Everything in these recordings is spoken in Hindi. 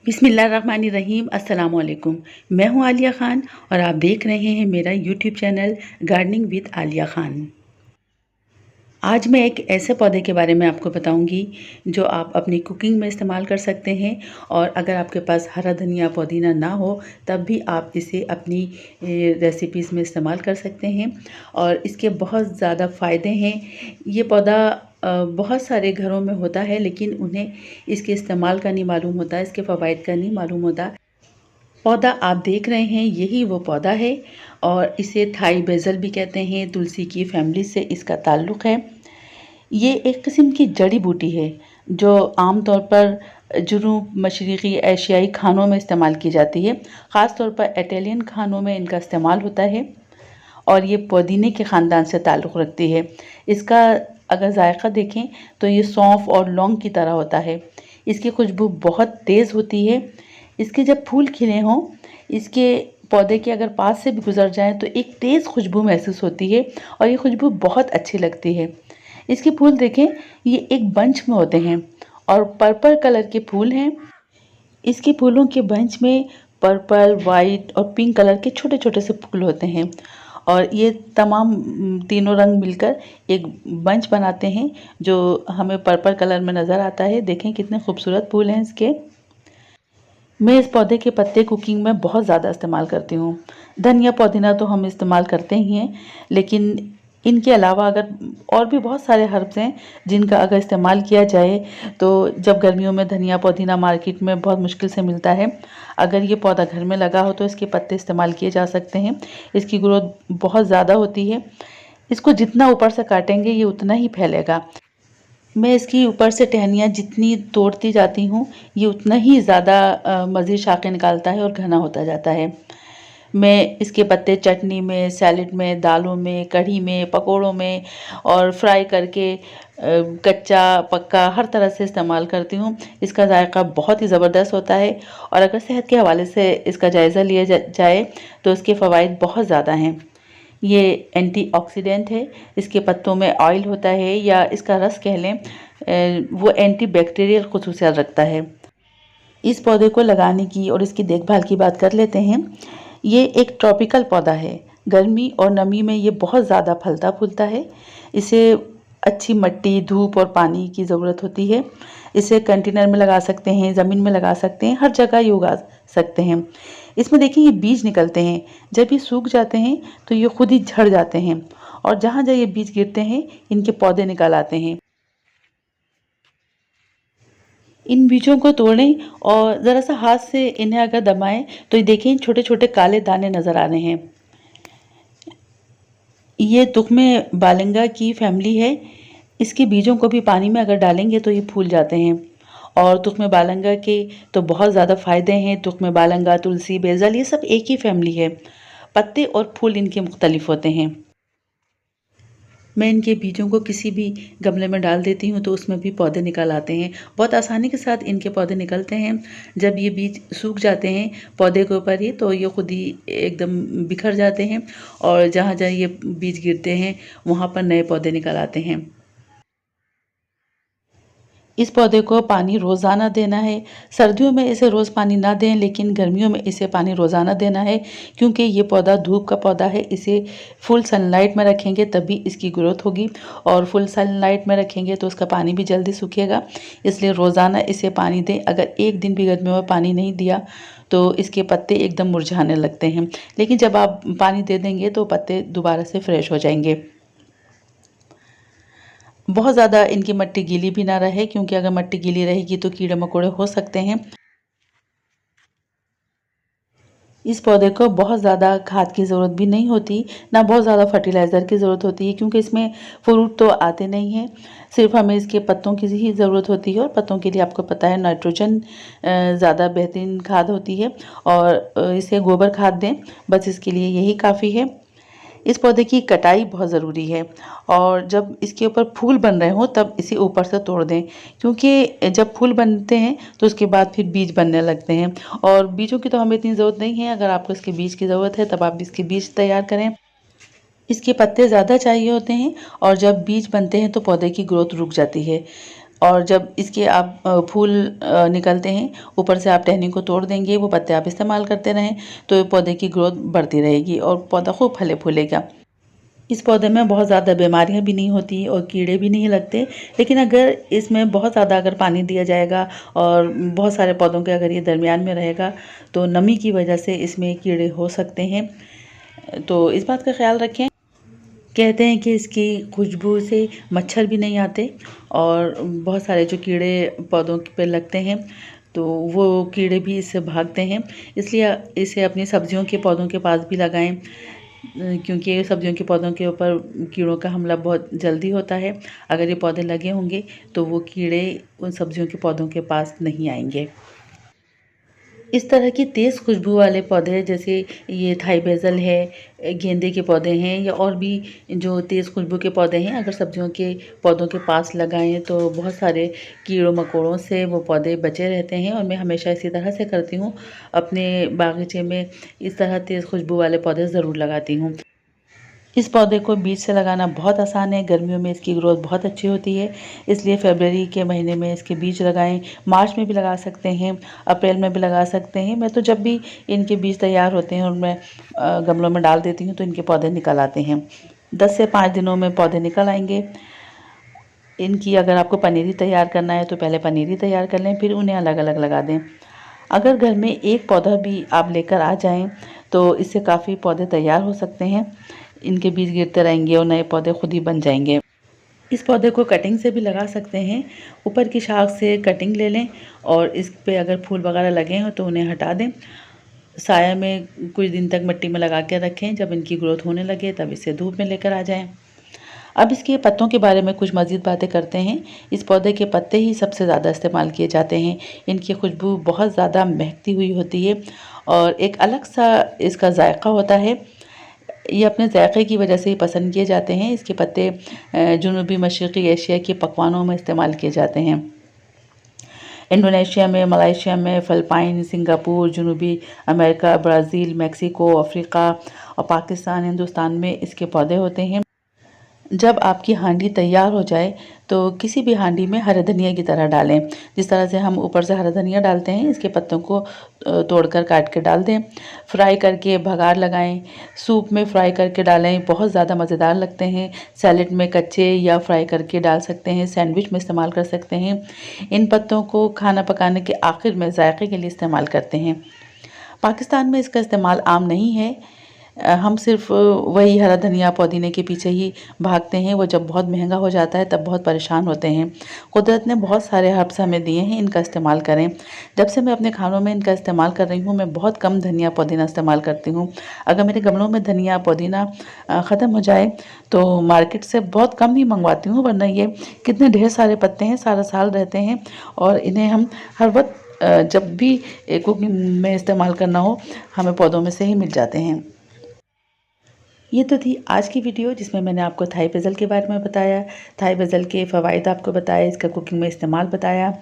बिस्मिल्लाहिर्रहमानिर्रहीम। अस्सलाम वालेकुम। मैं हूं आलिया ख़ान और आप देख रहे हैं मेरा YouTube channel gardening with Alia Khan. आज मैं एक ऐसे पौधे के बारे में आपको बताऊंगी जो आप अपनी कुकिंग में इस्तेमाल कर सकते हैं। और अगर आपके पास हरा धनिया पुदीना ना हो तब भी आप इसे अपनी रेसिपीज़ में इस्तेमाल कर सकते हैं और इसके बहुत ज़्यादा फ़ायदे हैं। ये पौधा बहुत सारे घरों में होता है लेकिन उन्हें इसके इस्तेमाल का नहीं मालूम होता, इसके फ़वाइद का नहीं मालूम होता। पौधा आप देख रहे हैं यही वो पौधा है और इसे थाई बेज़ल भी कहते हैं। तुलसी की फैमिली से इसका ताल्लुक़ है। ये एक किस्म की जड़ी बूटी है जो आम तौर पर जुनूब मशरिक़ी एशियाई खानों में इस्तेमाल की जाती है। ख़ास तौर पर इटालियन खानों में इनका इस्तेमाल होता है और ये पुदीने के ख़ानदान से ताल्लुक़ रखती है। इसका अगर जायका देखें तो ये सौंफ और लौंग की तरह होता है। इसकी खुशबू बहुत तेज़ होती है। इसके जब फूल खिले हों, इसके पौधे के अगर पास से भी गुजर जाएं तो एक तेज़ खुशबू महसूस होती है और ये खुशबू बहुत अच्छी लगती है। इसके फूल देखें, ये एक बंच में होते हैं और पर्पल कलर के फूल हैं। इसके फूलों के बंच में पर्पल, वाइट और पिंक कलर के छोटे छोटे से फूल होते हैं और ये तमाम तीनों रंग मिलकर एक बंच बनाते हैं जो हमें पर्पल कलर में नज़र आता है। देखें कितने खूबसूरत फूल हैं इसके। मैं इस पौधे के पत्ते कुकिंग में बहुत ज़्यादा इस्तेमाल करती हूँ। धनिया पुदीना तो हम इस्तेमाल करते ही हैं, लेकिन इनके अलावा अगर और भी बहुत सारे हर्ब्स हैं जिनका अगर इस्तेमाल किया जाए तो जब गर्मियों में धनिया पुदीना मार्केट में बहुत मुश्किल से मिलता है, अगर ये पौधा घर में लगा हो तो इसके पत्ते इस्तेमाल किए जा सकते हैं। इसकी ग्रोथ बहुत ज़्यादा होती है। इसको जितना ऊपर से काटेंगे ये उतना ही फैलेगा। मैं इसकी ऊपर से टहनियाँ जितनी तोड़ती जाती हूँ ये उतना ही ज़्यादा मज़ीद शाखें निकालता है और घना होता जाता है। मैं इसके पत्ते चटनी में, सैलेड में, दालों में, कढ़ी में, पकोड़ों में और फ्राई करके कच्चा पक्का हर तरह से इस्तेमाल करती हूँ। इसका जायका बहुत ही ज़बरदस्त होता है और अगर सेहत के हवाले से इसका जायज़ा लिया जाए तो इसके फ़वाइद बहुत ज़्यादा हैं। ये एंटीऑक्सीडेंट है। इसके पत्तों में ऑयल होता है या इसका रस कह लें, वो एंटीबैक्टीरियल ख़ुसूसियत रखता है। इस पौधे को लगाने की और इसकी देखभाल की बात कर लेते हैं। ये एक ट्रॉपिकल पौधा है। गर्मी और नमी में ये बहुत ज़्यादा फलता फूलता है। इसे अच्छी मिट्टी, धूप और पानी की ज़रूरत होती है। इसे कंटेनर में लगा सकते हैं, ज़मीन में लगा सकते हैं, हर जगह ये उगा सकते हैं। इसमें देखिए ये बीज निकलते हैं। जब ये सूख जाते हैं तो ये खुद ही झड़ जाते हैं और जहाँ जहाँ ये बीज गिरते हैं इनके पौधे निकल आते हैं। इन बीजों को तोड़ें और ज़रा सा हाथ से इन्हें अगर दबाएं तो ये देखें छोटे छोटे काले दाने नज़र आ रहे हैं। ये तुख्मे बालंगा की फैमिली है। इसके बीजों को भी पानी में अगर डालेंगे तो ये फूल जाते हैं। और तुख्मे बालंगा के तो बहुत ज़्यादा फ़ायदे हैं। तुख्मे बालंगा, तुलसी, बेज़ल ये सब एक ही फैमिली है। पत्ते और फूल इनके मुख्तलिफ होते हैं। मैं इनके बीजों को किसी भी गमले में डाल देती हूँ तो उसमें भी पौधे निकल आते हैं। बहुत आसानी के साथ इनके पौधे निकलते हैं। जब ये बीज सूख जाते हैं पौधे के ऊपर ही तो ये खुद ही एकदम बिखर जाते हैं और जहाँ जहाँ ये बीज गिरते हैं वहाँ पर नए पौधे निकल आते हैं। इस पौधे को पानी रोज़ाना देना है। सर्दियों में इसे रोज़ पानी ना दें, लेकिन गर्मियों में इसे पानी रोज़ाना देना है क्योंकि ये पौधा धूप का पौधा है। इसे फुल सनलाइट में रखेंगे तभी इसकी ग्रोथ होगी और फुल सनलाइट में रखेंगे तो उसका पानी भी जल्दी सूखेगा। इसलिए रोज़ाना इसे पानी दें। अगर एक दिन भी गर्मियों में पानी नहीं दिया तो इसके पत्ते एकदम मुरझाने लगते हैं, लेकिन जब आप पानी दे देंगे तो पत्ते दोबारा से फ्रेश हो जाएंगे। बहुत ज़्यादा इनकी मिट्टी गीली भी ना रहे क्योंकि अगर मिट्टी गीली रहेगी तो कीड़े मकोड़े हो सकते हैं। इस पौधे को बहुत ज़्यादा खाद की ज़रूरत भी नहीं होती, ना बहुत ज़्यादा फर्टिलाइज़र की ज़रूरत होती है क्योंकि इसमें फ्रूट तो आते नहीं हैं। सिर्फ हमें इसके पत्तों की ही ज़रूरत होती है और पत्तों के लिए आपको पता है नाइट्रोजन ज़्यादा बेहतरीन खाद होती है और इसे गोबर खाद दें, बस इसके लिए यही काफ़ी है। इस पौधे की कटाई बहुत ज़रूरी है और जब इसके ऊपर फूल बन रहे हों तब इसे ऊपर से तोड़ दें क्योंकि जब फूल बनते हैं तो उसके बाद फिर बीज बनने लगते हैं और बीजों की तो हमें इतनी ज़रूरत नहीं है। अगर आपको इसके बीज की ज़रूरत है तब आप इसके बीज तैयार करें। इसके पत्ते ज़्यादा चाहिए होते हैं और जब बीज बनते हैं तो पौधे की ग्रोथ रुक जाती है। और जब इसके आप फूल निकलते हैं, ऊपर से आप टहनी को तोड़ देंगे, वो पत्ते आप इस्तेमाल करते रहें तो पौधे की ग्रोथ बढ़ती रहेगी और पौधा खूब फले फूलेगा। इस पौधे में बहुत ज़्यादा बीमारियां भी नहीं होती और कीड़े भी नहीं लगते, लेकिन अगर इसमें बहुत ज़्यादा अगर पानी दिया जाएगा और बहुत सारे पौधों के अगर ये दरमियान में रहेगा तो नमी की वजह से इसमें कीड़े हो सकते हैं, तो इस बात का ख्याल रखें। कहते हैं कि इसकी खुशबू से मच्छर भी नहीं आते और बहुत सारे जो कीड़े पौधों पे लगते हैं तो वो कीड़े भी इससे भागते हैं, इसलिए इसे अपनी सब्जियों के पौधों के पास भी लगाएं, क्योंकि सब्जियों के पौधों के ऊपर कीड़ों का हमला बहुत जल्दी होता है। अगर ये पौधे लगे होंगे तो वो कीड़े उन सब्जियों के पौधों के पास नहीं आएंगे। इस तरह की तेज़ खुशबू वाले पौधे जैसे ये थाई बेसल है, गेंदे के पौधे हैं या और भी जो तेज़ खुशबू के पौधे हैं, अगर सब्जियों के पौधों के पास लगाएं तो बहुत सारे कीड़ों मकोड़ों से वो पौधे बचे रहते हैं। और मैं हमेशा इसी तरह से करती हूँ, अपने बागीचे में इस तरह तेज़ खुशबू वाले पौधे ज़रूर लगाती हूँ। इस पौधे को बीज से लगाना बहुत आसान है, गर्मियों में इसकी ग्रोथ बहुत अच्छी होती है, इसलिए फरवरी के महीने में इसके बीज लगाएं। मार्च में भी लगा सकते हैं, अप्रैल में भी लगा सकते हैं। मैं तो जब भी इनके बीज तैयार होते हैं और मैं गमलों में डाल देती हूँ तो इनके पौधे निकल आते हैं। 10 से 5 दिनों में पौधे निकल आएंगे। इनकी अगर आपको पनीरी तैयार करना है तो पहले पनीरी तैयार कर लें, फिर उन्हें अलग अलग लगा दें। अगर घर में एक पौधा भी आप लेकर आ जाएं तो इससे काफ़ी पौधे तैयार हो सकते हैं। इनके बीज गिरते रहेंगे और नए पौधे खुद ही बन जाएंगे। इस पौधे को कटिंग से भी लगा सकते हैं, ऊपर की शाख से कटिंग ले लें और इस पे अगर फूल वगैरह लगे हों तो उन्हें हटा दें। साया में कुछ दिन तक मिट्टी में लगा के रखें, जब इनकी ग्रोथ होने लगे तब इसे धूप में लेकर आ जाएं। अब इसके पत्तों के बारे में कुछ मज़ीद बातें करते हैं। इस पौधे के पत्ते ही सबसे ज़्यादा इस्तेमाल किए जाते हैं। इनकी खुशबू बहुत ज़्यादा महकती हुई होती है और एक अलग सा इसका जायका होता है। ये अपने जायके की वजह से ही पसंद किए जाते हैं। इसके पत्ते जनूबी मशरक़ी एशिया के पकवानों में इस्तेमाल किए जाते हैं। इंडोनेशिया में, मलेशिया में, फ़िलिपाइन, सिंगापुर, जनूबी अमेरिका, ब्राज़ील, मेक्सिको, अफ्रीका और पाकिस्तान, हिंदुस्तान में इसके पौधे होते हैं। जब आपकी हांडी तैयार हो जाए तो किसी भी हांडी में हरा धनिया की तरह डालें। जिस तरह से हम ऊपर से हरा धनिया डालते हैं, इसके पत्तों को तोड़कर काट के डाल दें। फ्राई करके भगार लगाएं, सूप में फ्राई करके डालें, बहुत ज़्यादा मज़ेदार लगते हैं। सैलेड में कच्चे या फ्राई करके डाल सकते हैं, सैंडविच में इस्तेमाल कर सकते हैं। इन पत्तों को खाना पकाने के आखिर में जायके के लिए इस्तेमाल करते हैं। पाकिस्तान में इसका इस्तेमाल आम नहीं है। हम सिर्फ वही हरा धनिया पुदीने के पीछे ही भागते हैं। वो जब बहुत महंगा हो जाता है तब बहुत परेशान होते हैं। कुदरत ने बहुत सारे हर्ब्स हमें दिए हैं, इनका इस्तेमाल करें। जब से मैं अपने खानों में इनका इस्तेमाल कर रही हूँ, मैं बहुत कम धनिया पुदीना इस्तेमाल करती हूँ। अगर मेरे गमलों में धनिया पुदीना ख़त्म हो जाए तो मार्केट से बहुत कम ही मंगवाती हूँ, वरना ये कितने ढेर सारे पत्ते हैं, सारा साल रहते हैं और इन्हें हम हर वक्त जब भी कुकिंग में इस्तेमाल करना हो हमें पौधों में से ही मिल जाते हैं। ये तो थी आज की वीडियो जिसमें मैंने आपको थाई बेसल के बारे में बताया, थाई बेसल के फ़वाइद आपको बताया, इसका कुकिंग में इस्तेमाल बताया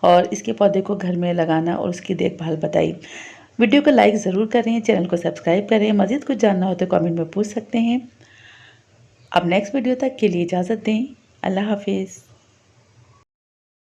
और इसके पौधे को घर में लगाना और उसकी देखभाल बताई। वीडियो को लाइक ज़रूर करें, चैनल को सब्सक्राइब करें। मज़ीद कुछ जानना हो तो कमेंट में पूछ सकते हैं। अब नेक्स्ट वीडियो तक के लिए इजाज़त दें। अल्लाह हाफिज़।